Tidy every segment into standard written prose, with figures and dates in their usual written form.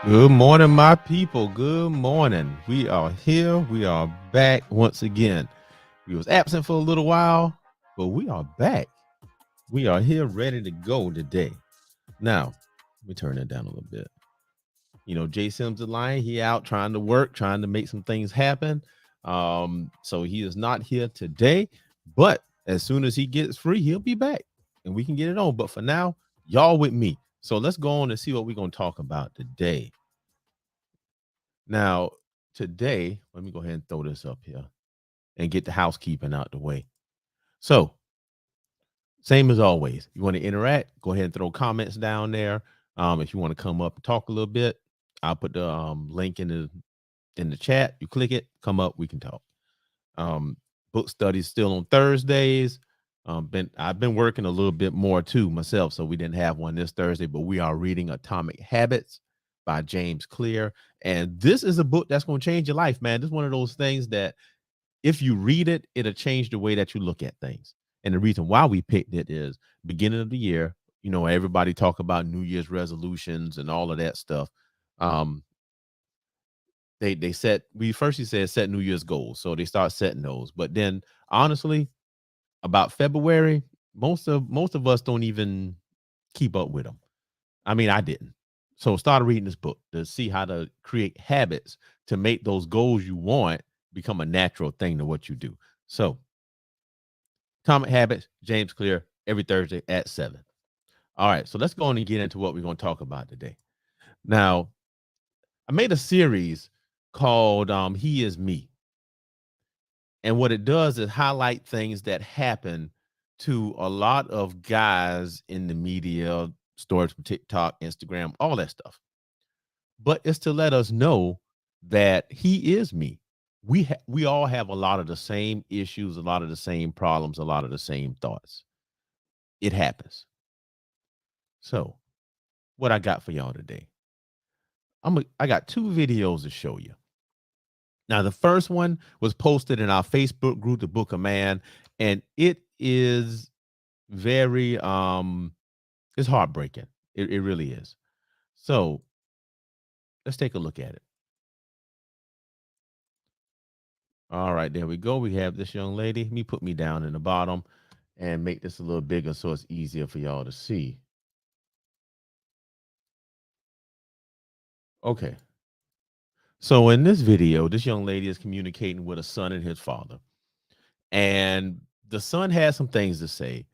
Good morning, my people. Good morning. We are here. We are back once again. We was absent for a little while, but we are back. We are here ready to go today. Now, let me turn that down a little bit. You know, Jay Sims the Lion, he out trying to work, trying to make some things happen. So he is not here today, but as soon as he gets free, he'll be back and we can get it on. But for now, y'all with me. So let's go on and see what we're going to talk about today. Now, today, let me go ahead and throw this up here and get the housekeeping out the way. So, same as always, you want to interact, go ahead and throw comments down there. If you want to come up and talk a little bit, I'll put the link in the chat. You click it, come up, we can talk. Book studies still on Thursdays. I've been working a little bit more too myself, so we didn't have one this Thursday, but we are reading Atomic Habits by James Clear. And this is a book that's going to change your life, man. This is one of those things that if you read it, it'll change the way that you look at things. And the reason why we picked it is beginning of the year, you know, everybody talk about New Year's resolutions and all of that stuff. They set set New Year's goals. So they start setting those. But then honestly, about February, most of us don't even keep up with them. I mean, I didn't. So started reading this book to see how to create habits to make those goals you want become a natural thing to what you do. So Atomic Habits, James Clear, every Thursday at 7. All right, so let's go on and get into what we're going to talk about today. Now, I made a series called He Is Me. And what it does is highlight things that happen to a lot of guys in the media, stories from TikTok, Instagram, all that stuff. But it's to let us know that he is me. We all have a lot of the same issues, a lot of the same problems, a lot of the same thoughts. It happens. So, what I got for y'all today? I got two videos to show you. Now, the first one was posted in our Facebook group, The Book of Man, and it is very it's heartbreaking. It really is. So, let's take a look at it. All right, there we go. We have this young lady. Let me put me down in the bottom and make this a little bigger so it's easier for y'all to see. Okay. So in this video, this young lady is communicating with a son and his father. And the son has some things to say.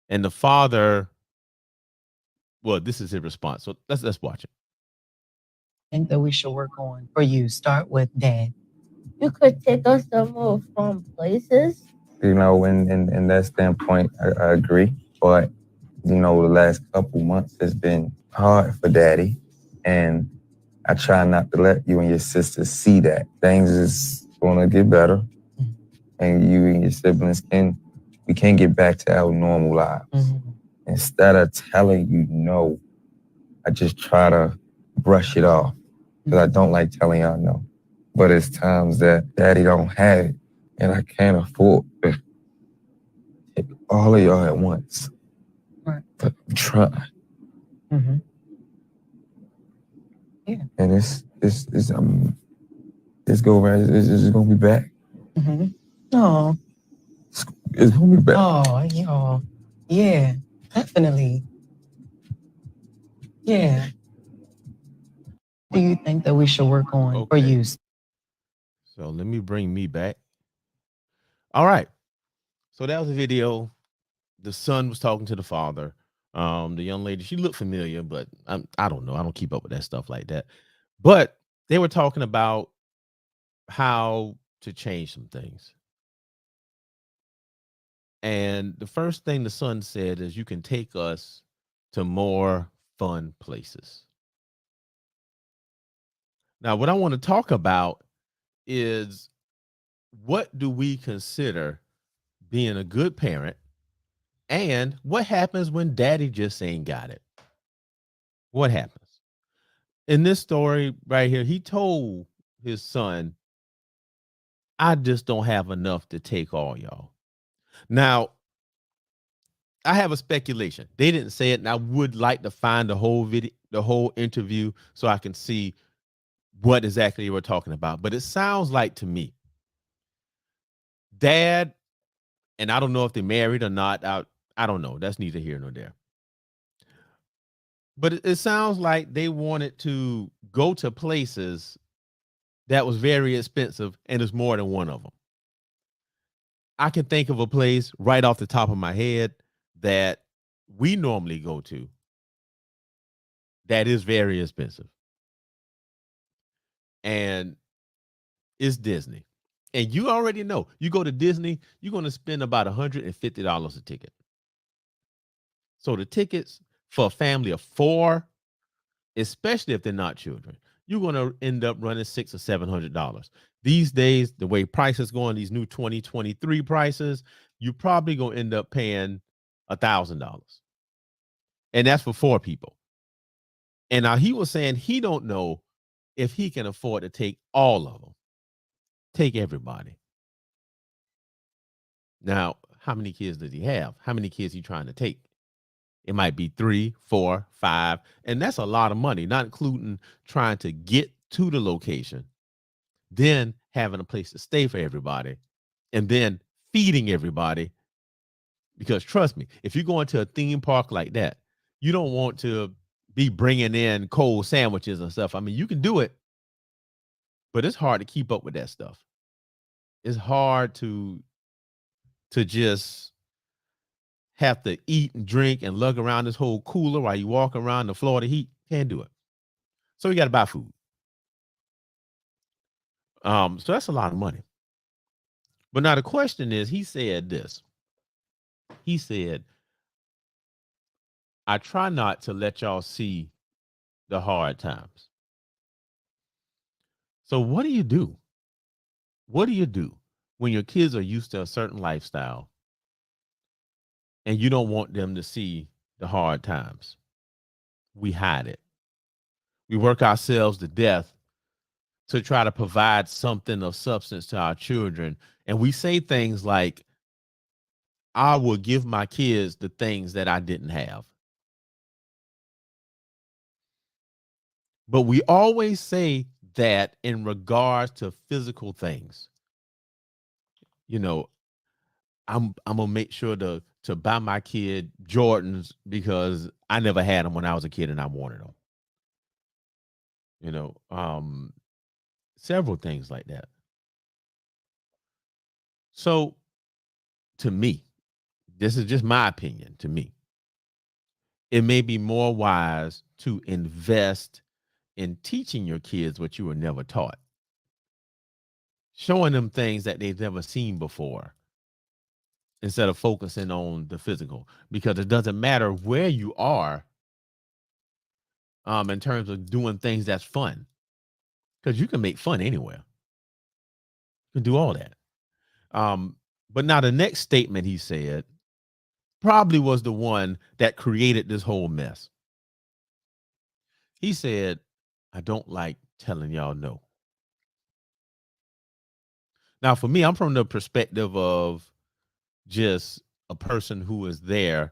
And the father, well, this is his response. So let's watch it. Think that we should work on for you. Start with dad. You could take us to more fun places. You know, in that standpoint, I agree. But, you know, the last couple months has been hard for daddy. And I try not to let you and your sisters see that. Things is gonna get better. And you and your siblings we can get back to our normal lives. Mm-hmm. Instead of telling you no, I just try to brush it off. Because I don't like telling y'all no. But it's times that daddy don't have it. And I can't afford to take all of y'all at once. Right. But I'm trying. Mm-hmm. Yeah. And it's go around. It's gonna be back. Mm-hmm. Oh. It's gonna be back. Oh, y'all. Yeah, definitely. Yeah. Do you think that we should work on for you? So let me bring me back. All right. So that was a video. The son was talking to the father. The young lady, she looked familiar, but I don't know. I don't keep up with that stuff like that. But they were talking about how to change some things. And the first thing the son said is, you can take us to more fun places. Now, what I want to talk about is, what do we consider being a good parent? And what happens when daddy just ain't got it? What happens? In this story right here, he told his son, I just don't have enough to take all y'all. Now, I have a speculation. They didn't say it, and I would like to find the whole video, the whole interview, so I can see what exactly we're talking about. But it sounds like to me, dad, and I don't know if they're married or not. I don't know. That's neither here nor there. But it sounds like they wanted to go to places that was very expensive, and there's more than one of them. I can think of a place right off the top of my head that we normally go to that is very expensive. And it's Disney. And you already know, you go to Disney, you're going to spend about $150 a ticket. So the tickets for a family of 4, especially if they're not children, you're going to end up running $600 or $700. These days, the way prices going, these new 2023 prices, you're probably going to end up paying $1,000. And that's for 4 people. And now he was saying he don't know if he can afford to take all of them. Take everybody. Now, how many kids does he have? How many kids he trying to take? It might be 3, 4, 5, and that's a lot of money, not including trying to get to the location, then having a place to stay for everybody, and then feeding everybody. Because trust me, if you go into a theme park like that, you don't want to be bringing in cold sandwiches and stuff. I mean, you can do it, but it's hard to keep up with that stuff. It's hard to just have to eat and drink and lug around this whole cooler while you walk around the Florida heat. Can't do it. So you got to buy food. So that's a lot of money. But now the question is, he said this. He said, I try not to let y'all see the hard times. So what do you do? What do you do when your kids are used to a certain lifestyle and you don't want them to see the hard times? We hide it. We work ourselves to death to try to provide something of substance to our children. And we say things like, I will give my kids the things that I didn't have. But we always say that in regards to physical things. You know, I'm gonna make sure to buy my kid Jordans because I never had them when I was a kid and I wanted them. You know, several things like that. So to me, this is just my opinion. To me, it may be more wise to invest in teaching your kids what you were never taught, showing them things that they've never seen before instead of focusing on the physical, because it doesn't matter where you are in terms of doing things that's fun, because you can make fun anywhere. You can do all that. But now the next statement he said probably was the one that created this whole mess. He said, I don't like telling y'all no. Now, for me, I'm from the perspective of just a person who is there.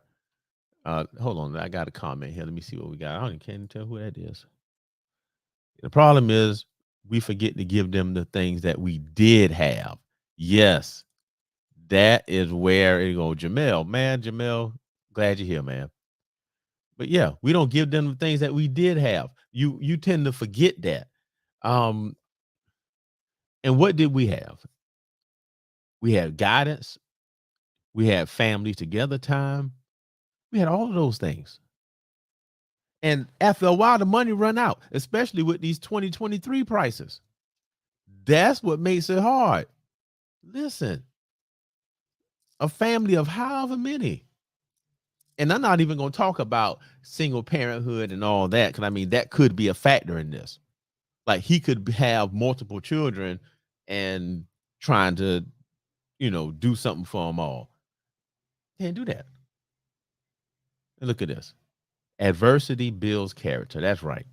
Hold on, I got a comment here. Let me see what we got. I can't tell who that is. The problem is we forget to give them the things that we did have. Yes, that is where it goes. Jamel, man, Jamel, glad you're here, man. But yeah, we don't give them the things that we did have. You tend to forget that. And what did we have? We had guidance. We had family together time. We had all of those things. And after a while, the money run out, especially with these 2023 prices. That's what makes it hard. Listen, a family of however many. And I'm not even going to talk about single parenthood and all that, because I mean, that could be a factor in this. Like he could have multiple children and trying to, do something for them all. Can't do that. And look at this. Adversity builds character. That's right.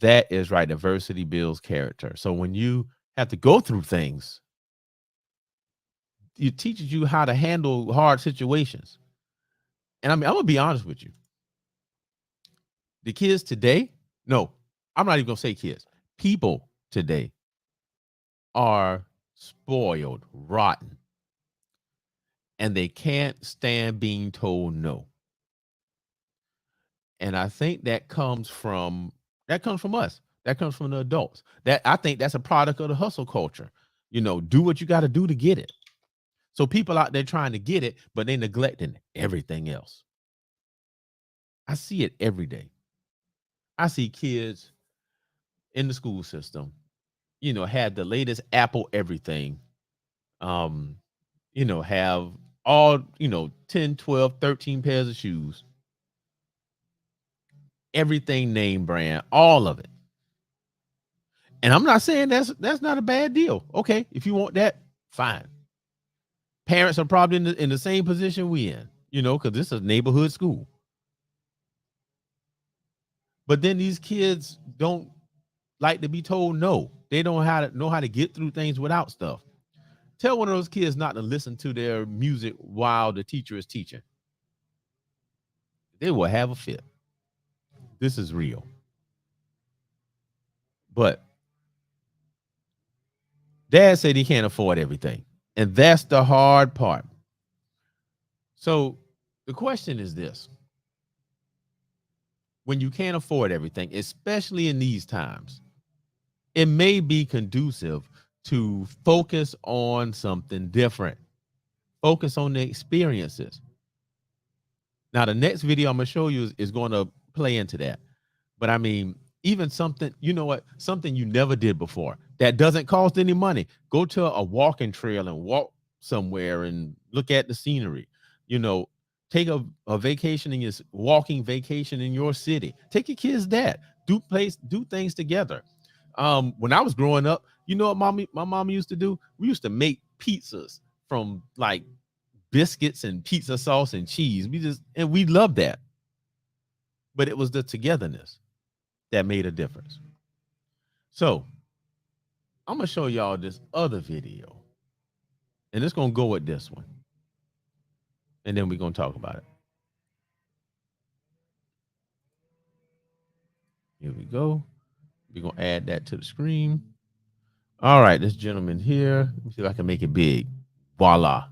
That is right. Adversity builds character. So when you have to go through things, it teaches you how to handle hard situations. And I mean, I'm gonna be honest with you. The kids today, no, I'm not even gonna say kids. People today are spoiled, rotten, and they can't stand being told no. And I think that comes from us. That comes from the adults. That I think that's a product of the hustle culture. You know, do what you got to do to get it. So people out there trying to get it, but they neglecting everything else. I see it every day. I see kids in the school system, you know, have the latest Apple everything. Um, you know, have all, you know, 10, 12, 13 pairs of shoes. Everything name brand, all of it. And I'm not saying that's not a bad deal. Okay, if you want that, fine. Parents are probably in the same position we in, you know, because this is a neighborhood school. But then these kids don't like to be told no. They don't know how to get through things without stuff. Tell one of those kids not to listen to their music while the teacher is teaching. They will have a fit. This is real. But dad said he can't afford everything. And that's the hard part. So the question is this. When you can't afford everything, especially in these times, it may be conducive to focus on something different. Focus on the experiences. Now, the next video I'm going to show you is going to play into that. But I mean, even something, you know what, something you never did before that doesn't cost any money. Go to a walking trail and walk somewhere and look at the scenery. You know, take a vacation in your walking vacation in your city. Take your kids that. Do things together. When I was growing up, you know what my mom used to do? We used to make pizzas from like biscuits and pizza sauce and cheese. We loved that. But it was the togetherness that made a difference. So I'm gonna show y'all this other video, and it's gonna go with this one, and then we're gonna talk about it. Here we go. We're gonna add that to the screen. All right, this gentleman here. Let me see if I can make it big. Voila.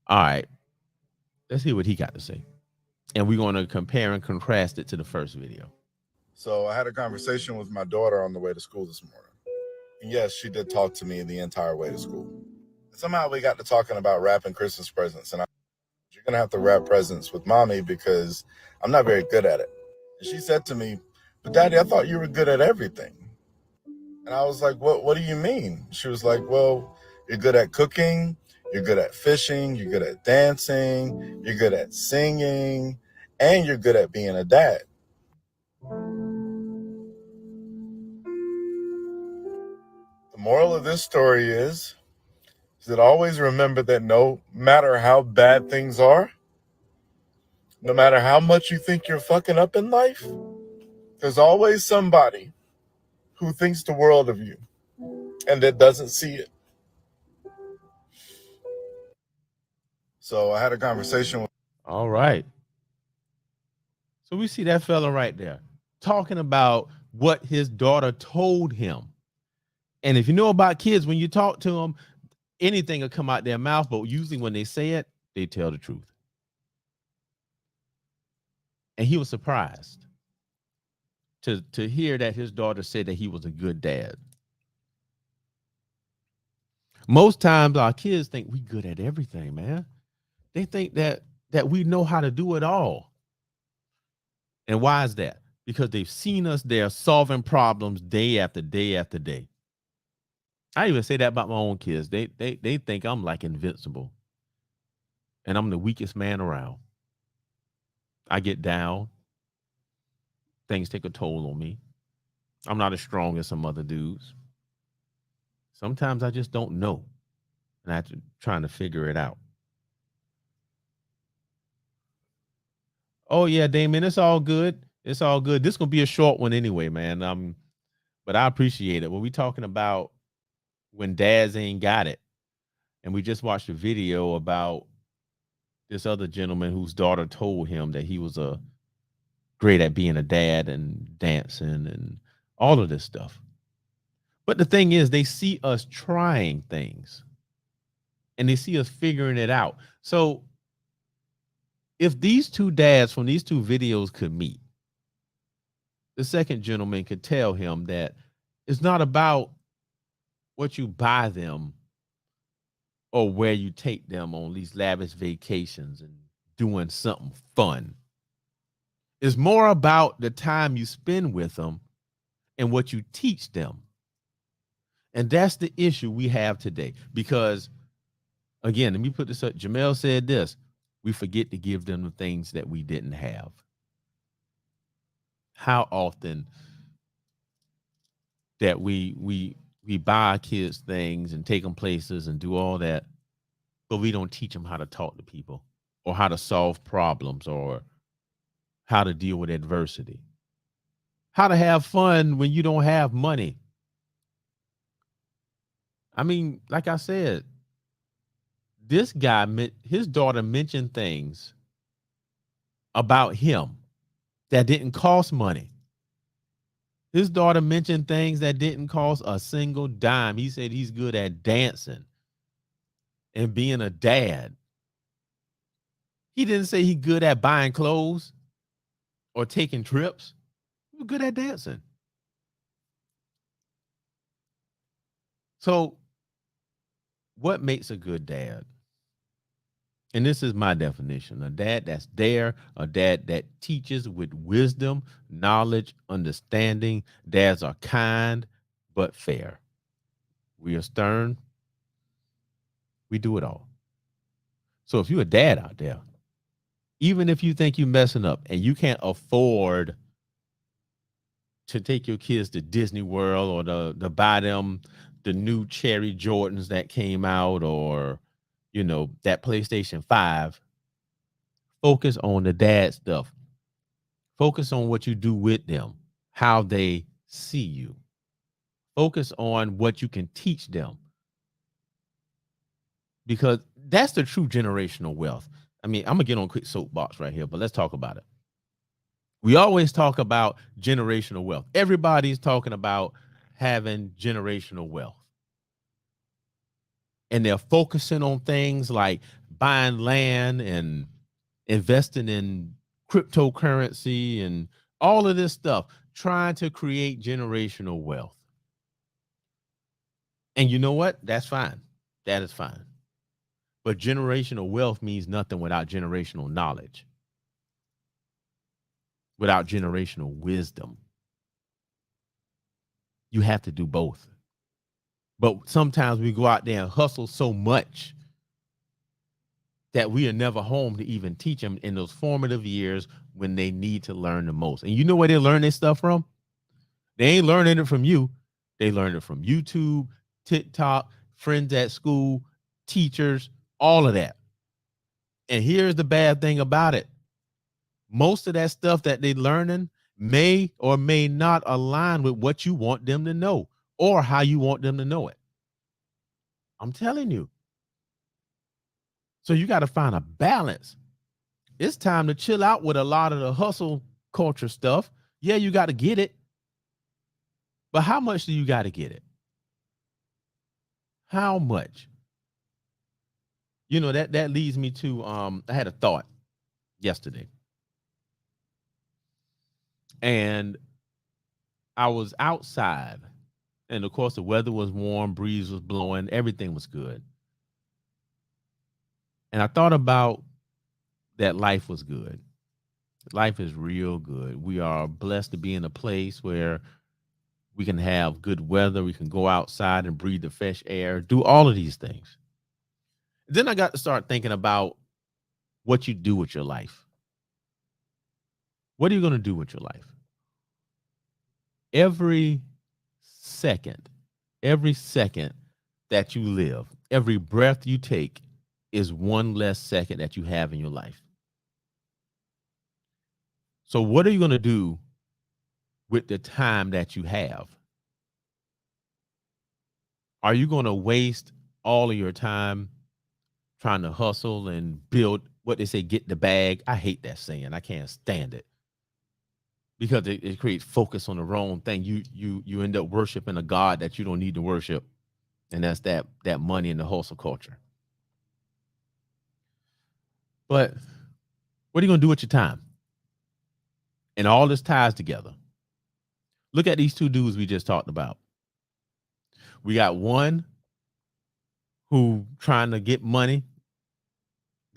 All right, let's hear what he got to say, and we're gonna compare and contrast it to the first video. So I had a conversation with my daughter on the way to school this morning. And yes, she did talk to me the entire way to school. And somehow we got to talking about wrapping Christmas presents. And you're going to have to wrap presents with mommy because I'm not very good at it. And she said to me, but Daddy, I thought you were good at everything. And I was like, what do you mean? She was like, well, you're good at cooking. You're good at fishing. You're good at dancing. You're good at singing. And you're good at being a dad. The moral of this story is that always remember that no matter how bad things are, no matter how much you think you're fucking up in life, there's always somebody who thinks the world of you and that doesn't see it. So I had a conversation with. All right. So we see that fella right there talking about what his daughter told him. And if you know about kids, when you talk to them, anything will come out their mouth, but usually when they say it, they tell the truth. And he was surprised to hear that his daughter said that he was a good dad. Most times our kids think we good at everything, man. They think that we know how to do it all. And why is that? Because they've seen us there solving problems day after day after day. I even say that about my own kids. They think I'm like invincible. And I'm the weakest man around. I get down. Things take a toll on me. I'm not as strong as some other dudes. Sometimes I just don't know. And I have to trying to figure it out. Oh yeah, Damon, it's all good. It's all good. This gonna be a short one anyway, man. But I appreciate it. When we talking about when dads ain't got it, and we just watched a video about this other gentleman whose daughter told him that he was great at being a dad and dancing and all of this stuff. But the thing is, they see us trying things and they see us figuring it out. So if these two dads from these two videos could meet, the second gentleman could tell him that it's not about what you buy them or where you take them on these lavish vacations and doing something fun. It's more about the time you spend with them and what you teach them. And that's the issue we have today. Because, again, let me put this up. Jamel said this: we forget to give them the things that we didn't have. How often that we buy our kids things and take them places and do all that, but we don't teach them how to talk to people or how to solve problems or how to deal with adversity, how to have fun when you don't have money. I mean, like I said, this guy, his daughter mentioned things about him that didn't cost money. His daughter mentioned things that didn't cost a single dime. He said he's good at dancing and being a dad. He didn't say he's good at buying clothes or taking trips. He was good at dancing. So, what makes a good dad? And this is my definition: a dad that's there, a dad that teaches with wisdom, knowledge, understanding. Dads are kind but fair. We are stern. We do it all. So if you're a dad out there, even if you think you're messing up and you can't afford to take your kids to Disney World or to buy them the new Cherry Jordans that came out, or that PlayStation 5, focus on the dad stuff. Focus on what you do with them, how they see you. Focus on what you can teach them, because that's the true generational wealth. I mean, I'm going to get on a quick soapbox right here, but let's talk about it. We always talk about generational wealth. Everybody's talking about having generational wealth. And they're focusing on things like buying land and investing in cryptocurrency and all of this stuff, trying to create generational wealth. And you know what? That's fine. That is fine. But generational wealth means nothing without generational knowledge, without generational wisdom. You have to do both. But sometimes we go out there and hustle so much that we are never home to even teach them in those formative years when they need to learn the most. And you know where they learn this stuff from? They ain't learning it from you. They learn it from YouTube, TikTok, friends at school, teachers, all of that. And here's the bad thing about it. Most of that stuff that they're learning may or may not align with what you want them to know or how you want them to know it. I'm telling you. So you got to find a balance. It's time to chill out with a lot of the hustle culture stuff. Yeah, you got to get it. But how much do you got to get it? How much? That leads me to I had a thought yesterday. And I was outside. And of course the weather was warm, breeze was blowing, everything was good. And I thought about that life was good. Life is real good. We are blessed to be in a place where we can have good weather. We can go outside and breathe the fresh air, do all of these things. Then I got to start thinking about what you do with your life. What are you going to do with your life? Every second that you live, every breath you take is one less second that you have in your life. So what are you going to do with the time that you have? Are you going to waste all of your time trying to hustle and build what they say, get the bag. I hate that saying. I can't stand it because it creates focus on the wrong thing. You end up worshiping a God that you don't need to worship, and that's that money and the hustle culture. But what are you gonna do with your time? And all this ties together. Look at these two dudes we just talked about. We got one who trying to get money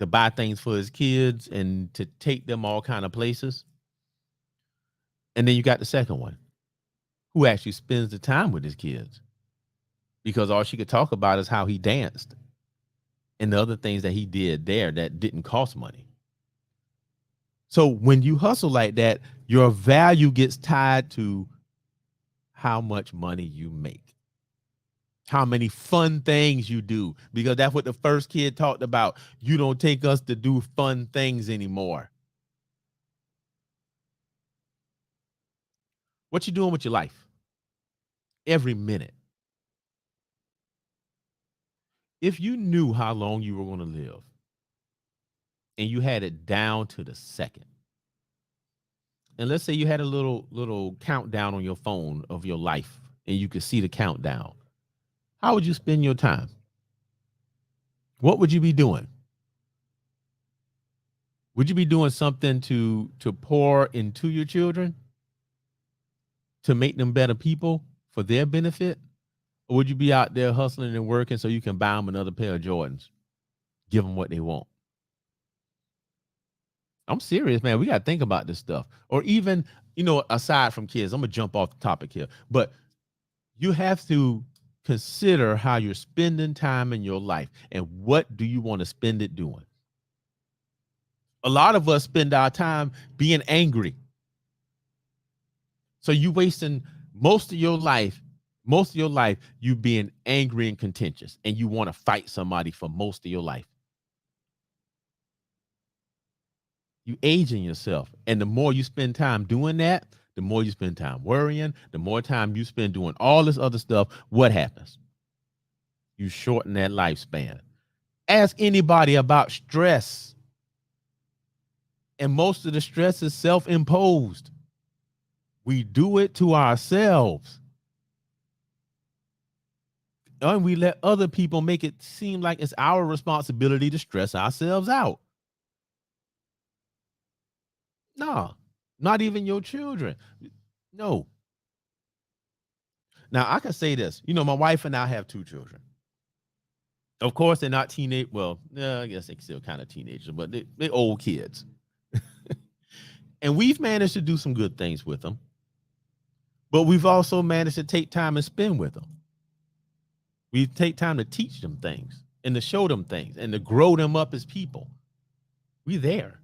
to buy things for his kids and to take them all kind of places. And then you got the second one who actually spends the time with his kids because all she could talk about is how he danced and the other things that he did there that didn't cost money. So when you hustle like that, your value gets tied to how much money you make, how many fun things you do, because that's what the first kid talked about. You don't take us to do fun things anymore. What you doing with your life? Every minute. If you knew how long you were going to live and you had it down to the second, and let's say you had a little countdown on your phone of your life and you could see the countdown, how would you spend your time? What would you be doing? Would you be doing something to pour into your children, to make them better people for their benefit? Or would you be out there hustling and working so you can buy them another pair of Jordans, give them what they want? I'm serious, man. We got to think about this stuff. Or even, aside from kids, I'm going to jump off the topic here, but you have to consider how you're spending time in your life and what do you want to spend it doing? A lot of us spend our time being angry. So you wasting most of your life, you being angry and contentious, and you want to fight somebody for most of your life. You aging yourself. And the more you spend time doing that, the more you spend time worrying, the more time you spend doing all this other stuff, what happens? You shorten that lifespan. Ask anybody about stress. And most of the stress is self-imposed. We do it to ourselves. And we let other people make it seem like it's our responsibility to stress ourselves out. No, not even your children. No. Now, I can say this. My wife and I have 2 children. Of course, they're not teenage. Well, I guess they're still kind of teenagers, but they're old kids. And we've managed to do some good things with them. But we've also managed to take time and spend with them. We take time to teach them things and to show them things and to grow them up as people. We there.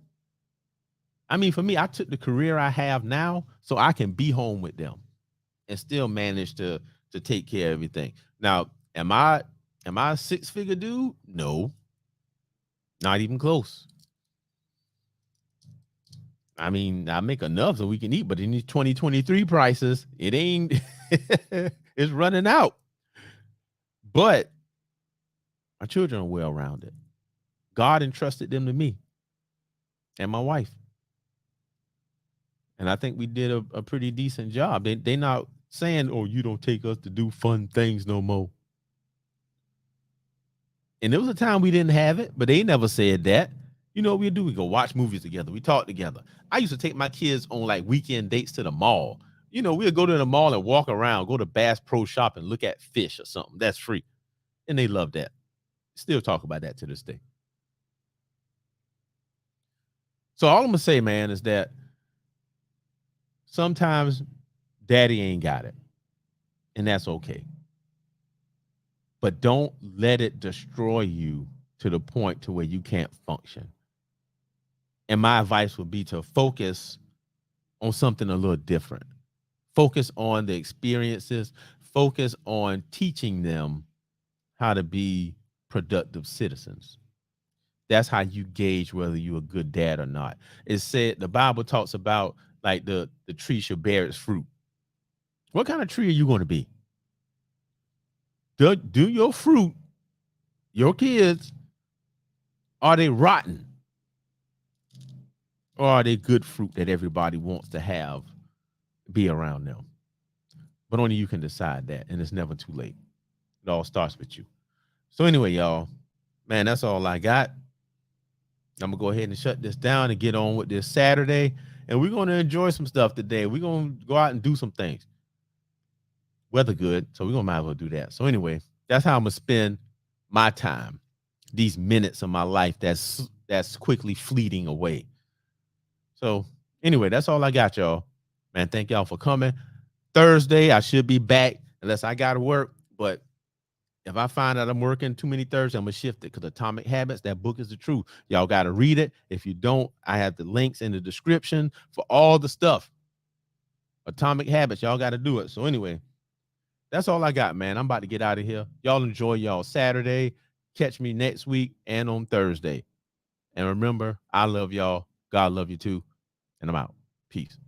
I mean, for me, I took the career I have now so I can be home with them and still manage to take care of everything. Now, am I a 6-figure dude? No, not even close. I mean, I make enough so we can eat, but in these 2023 prices, it ain't, it's running out. But our children are well-rounded. God entrusted them to me and my wife. And I think we did a pretty decent job. They not saying, oh, you don't take us to do fun things no more. And there was a time we didn't have it, but they never said that. You know what we do? We go watch movies together. We talk together. I used to take my kids on like weekend dates to the mall. We'll go to the mall and walk around, go to Bass Pro Shop and look at fish or something. That's free. And they love that. Still talk about that to this day. So all I'm going to say, man, is that sometimes daddy ain't got it. And that's okay. But don't let it destroy you to the point to where you can't function. And my advice would be to focus on something a little different. Focus on the experiences. Focus on teaching them how to be productive citizens. That's how you gauge whether you're a good dad or not. It said, the Bible talks about like the tree should bear its fruit. What kind of tree are you going to be? Do your fruit, your kids, Are they rotten? Or are they good fruit that everybody wants to have be around them? But only you can decide that, and it's never too late. It all starts with you. So anyway, y'all, man, that's all I got. I'm gonna go ahead and shut this down and get on with this Saturday. And we're gonna enjoy some stuff today. We're gonna go out and do some things. Weather good, so we're gonna might as well do that. So anyway, that's how I'm gonna spend my time, these minutes of my life that's quickly fleeting away. So anyway, that's all I got, y'all. Man, thank y'all for coming. Thursday, I should be back unless I gotta work. But if I find out I'm working too many Thursdays, I'm gonna shift it because Atomic Habits, that book is the truth. Y'all gotta read it. If you don't, I have the links in the description for all the stuff. Atomic Habits, y'all gotta do it. So anyway, that's all I got, man. I'm about to get out of here. Y'all enjoy y'all Saturday. Catch me next week and on Thursday. And remember, I love y'all. God love you too. And I'm out. Peace.